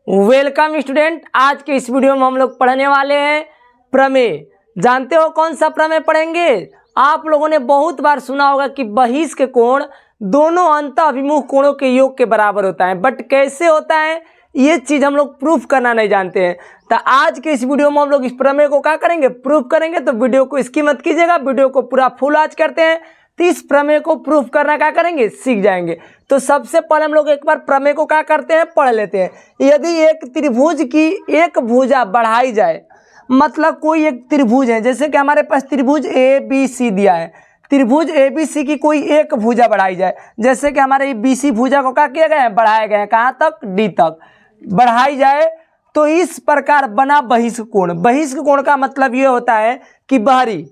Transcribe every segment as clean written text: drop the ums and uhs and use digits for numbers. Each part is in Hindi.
Welcome student. आज के इस वीडियो में हम लोग पढ़ने वाले हैं प्रमेय। जानते हो कौन सा प्रमेय पढ़ेंगे? आप लोगों ने बहुत बार सुना होगा कि बहिष्क कोण दोनों अंतःअभिमुख कोणों के योग के बराबर होता है, बट कैसे होता है ये चीज़ हम लोग प्रूफ करना नहीं जानते हैं। तो आज के इस वीडियो में हम लोग इस प्रमेय को क्या करेंगे, प्रूफ करेंगे। तो वीडियो को इसकी मत कीजिएगा, वीडियो को पूरा फुल आज करते हैं तो इस प्रमेय को प्रूफ करना क्या करेंगे, सीख जाएंगे। तो सबसे पहले हम लोग एक बार प्रमेय को क्या करते हैं, पढ़ लेते हैं। यदि एक त्रिभुज की एक भुजा बढ़ाई जाए, मतलब कोई एक त्रिभुज है, जैसे कि हमारे पास त्रिभुज ए बी सी दिया है, त्रिभुज ए बी सी की कोई एक भुजा बढ़ाई जाए, जैसे कि हमारे बी सी भुजा को क्या किया गया है, बढ़ाया गया है, कहाँ तक, डी तक बढ़ाई जाए। तो इस प्रकार बना बहिष्क कोण। बहिष्क कोण का मतलब ये होता है कि बाहरी,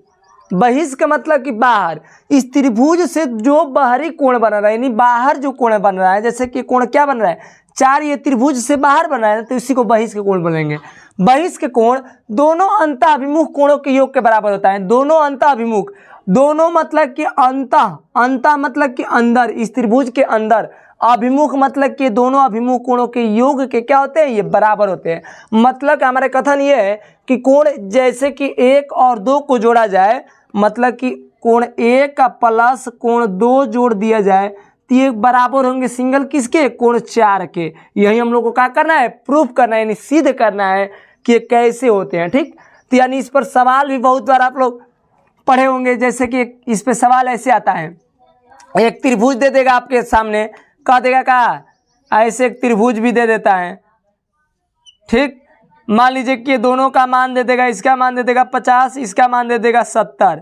बहिष्क मतलब कि बाहर, इस त्रिभुज से जो बाहरी कोण बन रहा है, यानी बाहर जो कोण बन रहा है, जैसे कि कोण क्या बन रहा है, 4, ये त्रिभुज से बाहर बन रहा है, तो इसी को बहिष्क कोण बोलेंगे। बहिष्क कोण दोनों अंतःअभिमुख कोणों के योग के बराबर होता है। दोनों अंतःअभिमुख, दोनों मतलब कि अंतः मतलब कि अंदर, इस त्रिभुज के अंदर, अभिमुख मतलब कि दोनों अभिमुख कोणों के योग के क्या होते हैं, ये बराबर होते हैं। मतलब हमारे कथन ये है कि कोण जैसे कि 1 और 2 को जोड़ा जाए, मतलब कि कोण 1 का प्लस कोण 2 जोड़ दिया जाए तो ये बराबर होंगे सिंगल किसके, कोण 4 के। यही हम लोग को क्या करना है, प्रूफ करना है, यानी सिद्ध करना है कि ये कैसे होते हैं। ठीक, तो यानी इस पर सवाल भी बहुत बार आप लोग पढ़े होंगे। जैसे कि इस पे सवाल ऐसे आता है, एक त्रिभुज दे देगा आपके सामने, कह देगा क्या, ऐसे एक त्रिभुज भी दे देता है। ठीक, मान लीजिए कि दोनों का मान दे देगा, इसका मान दे देगा 50, इसका मान दे देगा 70,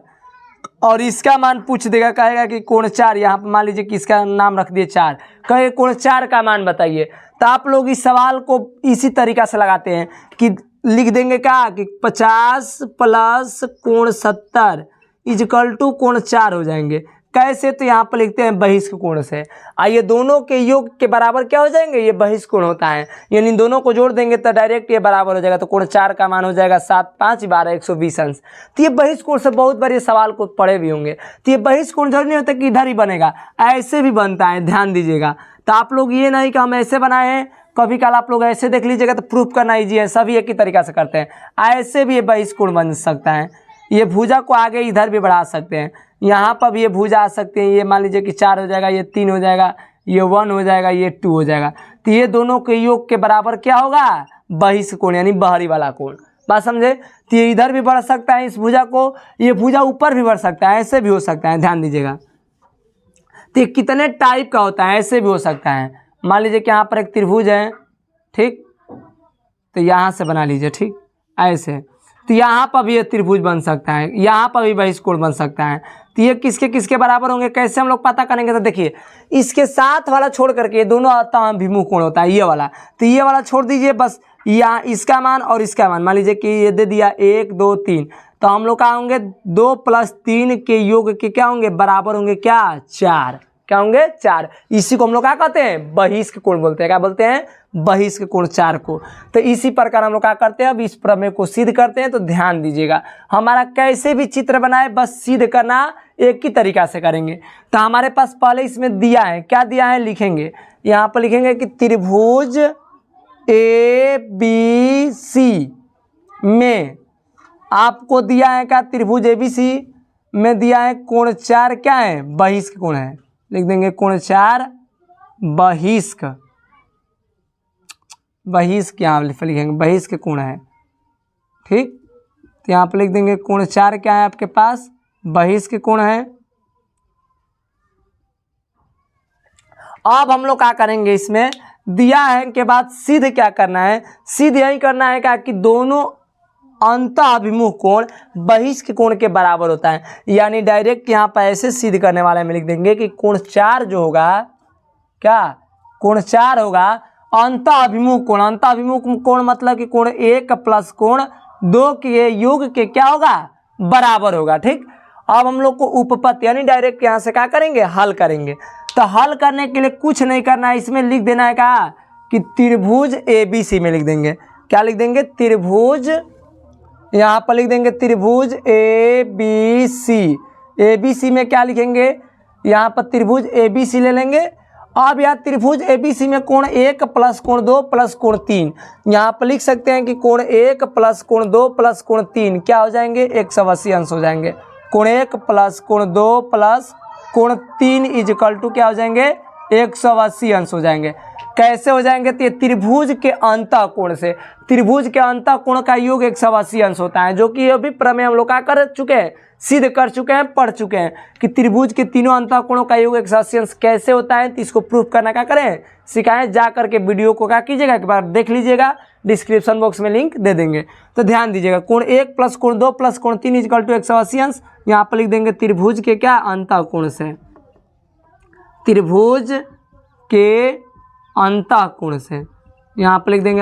और इसका मान पूछ देगा, कहेगा कि कोण 4, यहाँ पर मान लीजिए कि इसका नाम रख दिए 4, कहे कोण 4 का मान बताइए। तो आप लोग इस सवाल को इसी तरीका से लगाते हैं कि लिख देंगे क्या कि 50 प्लस कोण 70 इजकल टू कोण 4 हो जाएंगे। कैसे, तो यहाँ पर लिखते हैं बहिष्क कोण से। आइए दोनों के योग के बराबर क्या हो जाएंगे, ये बहिष्क कोण होता है, यानी दोनों को जोड़ देंगे तो डायरेक्ट ये बराबर हो जाएगा। तो कोण 4 का मान हो जाएगा 7, 5, 12, 120 अंश। तो ये बहिष्क कोण से बहुत बार ये सवाल को पढ़े भी होंगे। तो ये बहिष्क कोण जरूरी नहीं होता कि इधर ही बनेगा, ऐसे भी बनता है, ध्यान दीजिएगा। तो आप लोग ये नहीं कि हम ऐसे बनाए हैं, कभी कल आप लोग ऐसे देख लीजिएगा तो प्रूफ करना ईजी है, सभी एक ही तरीका से करते हैं। ऐसे भी ये बहिष्क कोण बन सकता है। ये भुजा को आगे इधर भी बढ़ा सकते हैं, यहाँ पर भी ये भुजा आ सकते हैं। ये मान लीजिए कि 4 हो जाएगा, ये 3 हो जाएगा, ये 1 हो जाएगा, ये 2 हो जाएगा। तो ये दोनों के योग के बराबर क्या होगा, बहिष्क कोण, यानी बाहरी वाला कोण। बात समझे? तो ये इधर भी बढ़ सकता है इस भुजा को, ये भुजा ऊपर भी बढ़ सकता है, ऐसे भी हो सकता है, ध्यान दीजिएगा। तो ये कितने टाइप का होता है, ऐसे भी हो सकता है। मान लीजिए कि यहाँ पर एक त्रिभुज है, ठीक, तो यहाँ से बना लीजिए, ठीक, ऐसे। तो यहाँ पर भी ये त्रिभुज बन सकता है, यहाँ पर भी बहिष्क कोण बन सकता है। तो ये किसके किसके बराबर होंगे, कैसे हम लोग पता करेंगे? तो देखिए, इसके साथ वाला छोड़ करके दोनों अंतःअभिमुख कोण होता है, ये वाला। तो ये वाला छोड़ दीजिए, बस यहाँ इसका मान और इसका मान, मान लीजिए कि ये दे दिया 1, 2, 3, तो हम लोग क्या होंगे, 2 + 3 के योग के क्या होंगे, बराबर होंगे क्या, 4। क्या होंगे, 4। इसी को हम लोग क्या कहते हैं, बहिष्क कोण बोलते हैं। क्या बोलते हैं, बहिष्क कोण 4 को। तो इसी प्रकार हम लोग क्या करते हैं, अब इस प्रमेय को सिद्ध करते हैं। तो ध्यान दीजिएगा, हमारा कैसे भी चित्र बनाए, बस सिद्ध करना एक ही तरीका से करेंगे। तो हमारे पास पहले इसमें दिया है, क्या दिया है, लिखेंगे यहाँ पर, लिखेंगे कि त्रिभुज ए बी सी में आपको दिया है क्या, त्रिभुज ए बी सी में दिया है कोण 4 क्या है, बहिष्क कोण है। लिख देंगे कोण 4 बहिष्क, बहिष्क यहाँ लिखेंगे बहिष्क कोण है। ठीक, तो यहाँ पर लिख देंगे कोण 4 क्या है आपके पास, बहिष्क कोण है। अब हम लोग क्या करेंगे, इसमें दिया है के बाद सिद्ध क्या करना है, सिद्ध यही करना है क्या कि दोनों अंतःअभिमुख कोण बहिष्क कोण के बराबर होता है। यानी डायरेक्ट यहाँ पर ऐसे सिद्ध करने वाले में लिख देंगे कि कोण 4 जो होगा, क्या, कोण 4 होगा अंतःअभिमुख कोण। अंतःअभिमुख कोण मतलब कि कोण 1 + कोण 2 के योग के क्या होगा, बराबर होगा। ठीक, अब हम लोग को उपपत्ति यानी डायरेक्ट यहाँ से क्या करेंगे, हल करेंगे। तो हल करने के लिए कुछ नहीं करना है, इसमें लिख देना है क्या कि त्रिभुज ए बी सी में लिख देंगे, क्या लिख देंगे, त्रिभुज, यहाँ पर लिख देंगे त्रिभुज A B C. A B C में क्या लिखेंगे, यहाँ पर त्रिभुज ए बी सी ले लेंगे अब यहाँ त्रिभुज एबीसी में कोण 1 प्लस कोण 2 प्लस कोण 3, यहाँ पर लिख सकते हैं कि कोण 1 प्लस कोण 2 प्लस कोण 3 क्या हो जाएंगे 180 अंश हो जाएंगे। कोण 1 प्लस कोण 2 प्लस कोण 3 इजकल टू क्या हो जाएंगे 180 अंश हो जाएंगे। कैसे हो जाएंगे तो ये त्रिभुज के अंतःकोण से, त्रिभुज के अंतःकोण का योग 180 अंश होता है, जो कि अभी प्रमेय हम लोग क्या कर चुके हैं, सिद्ध कर चुके हैं, पढ़ चुके हैं कि त्रिभुज के तीनों अंतःकोणों का योग 180 अंश कैसे होता है। तो इसको प्रूफ करना क्या करें, सिखाएं, जा करके वीडियो को क्या कीजिएगा एक बार देख लीजिएगा, डिस्क्रिप्शन बॉक्स में लिंक दे देंगे। तो ध्यान दीजिएगा कोण 1 प्लस कोण 2 प्लस कोण 3 इजकल टू 180 अंश, यहाँ पर लिख देंगे त्रिभुज के क्या अंतःकोण से, त्रिभुज के अंतःकोण से, यहाँ पर लिख देंगे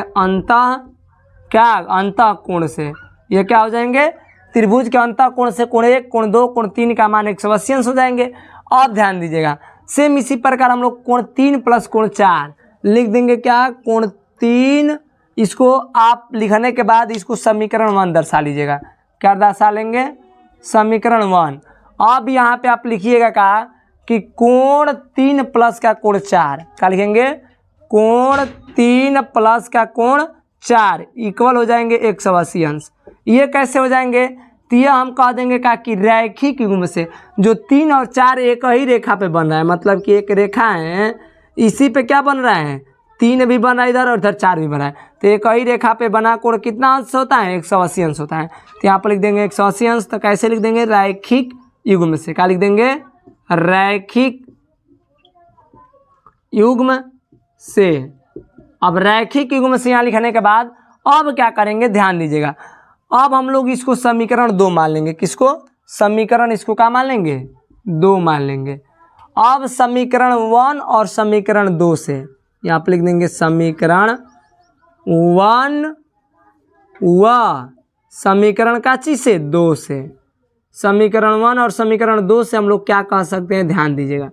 अंतःकोण से, ये क्या हो जाएंगे त्रिभुज के अंतःकोण से कोण 1 कोण 2 कोण 3 का मान 180 अंश हो जाएंगे। अब ध्यान दीजिएगा सेम इसी प्रकार हम लोग कोण 3 प्लस कोण 4 लिख देंगे क्या कोण 3, इसको आप लिखने के बाद इसको समीकरण 1 दर्शा लीजिएगा, क्या दर्शा लेंगे समीकरण 1। अब यहाँ पे आप लिखिएगा क्या कि कोण 3 प्लस का कोण 4, क्या लिखेंगे कोण 3 प्लस का कोण 4 इक्वल हो जाएंगे 180 अंश। ये कैसे हो जाएंगे, तो ये हम कह देंगे क्या कि रैखिक युग्म से, जो 3 और 4 एक ही रेखा पे बन रहा है, मतलब कि एक रेखा है इसी पे क्या बन रहा है 3 भी बन रहा है इधर और इधर 4 भी बन रहा है, तो एक ही रेखा पे बना कोण कितना अंश होता है 180 अंश होता है। तो यहाँ पर लिख देंगे 180 अंश, तो कैसे लिख देंगे रैखिक युग्म से, क्या लिख देंगे रैखिक युग्म से। अब रैखिक युग्म से यहाँ लिखने के बाद अब क्या करेंगे ध्यान दीजिएगा, अब हम लोग इसको समीकरण 2 मान लेंगे, किसको समीकरण इसको क्या मान लेंगे 2 मान लेंगे। अब समीकरण 1 और समीकरण 2 से यहाँ पर लिख देंगे समीकरण 1 व समीकरण का चीज से 2 से, समीकरण 1 और समीकरण 2 से हम लोग क्या कह सकते हैं ध्यान दीजिएगा।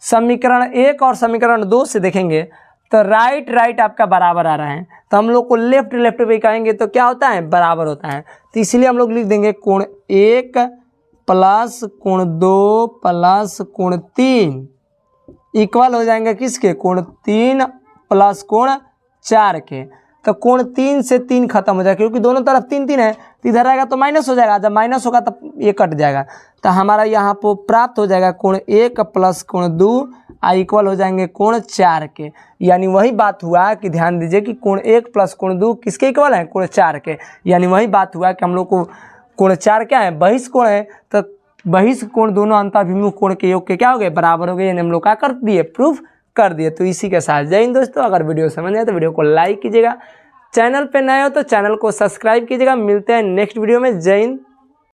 समीकरण 1 और समीकरण 2 से देखेंगे तो राइट राइट आपका बराबर आ रहा है, तो हम लोग को लेफ्ट लेफ्ट भी कहेंगे तो क्या होता है बराबर होता है, तो इसलिए हम लोग लिख देंगे कोण 1 प्लस कोण 2 प्लस कोण 3 इक्वल हो जाएंगे किसके कोण 3 प्लस कोण 4 के। तो कोण 3 से 3 खत्म हो जाएगा, क्योंकि दोनों तरफ 3 3 है, तो इधर आएगा तो माइनस हो जाएगा, जब माइनस होगा तब ये कट जाएगा, तो हमारा यहाँ पर प्राप्त हो जाएगा कोण 1 प्लस कोण 2 इक्वल हो जाएंगे कोण 4 के। यानी वही बात हुआ कि ध्यान दीजिए कि कोण 1 प्लस कोण 2 किसके इक्वल है कोण 4 के, यानी वही बात हुआ कि हम लोग को कोण 4 क्या है बहिष्ठ कोण है, तो बहिष्ठ कोण दोनों अंतःभिमुख कोण के योग के क्या हो गए बराबर हो गए, यानी हम लोग क्या कर दिए प्रूफ कर दिए। तो इसी के साथ जय हिंद दोस्तों, अगर वीडियो समझ आए तो वीडियो को लाइक कीजिएगा, चैनल पे नए हो तो चैनल को सब्सक्राइब कीजिएगा। मिलते हैं नेक्स्ट वीडियो में, जय हिंद।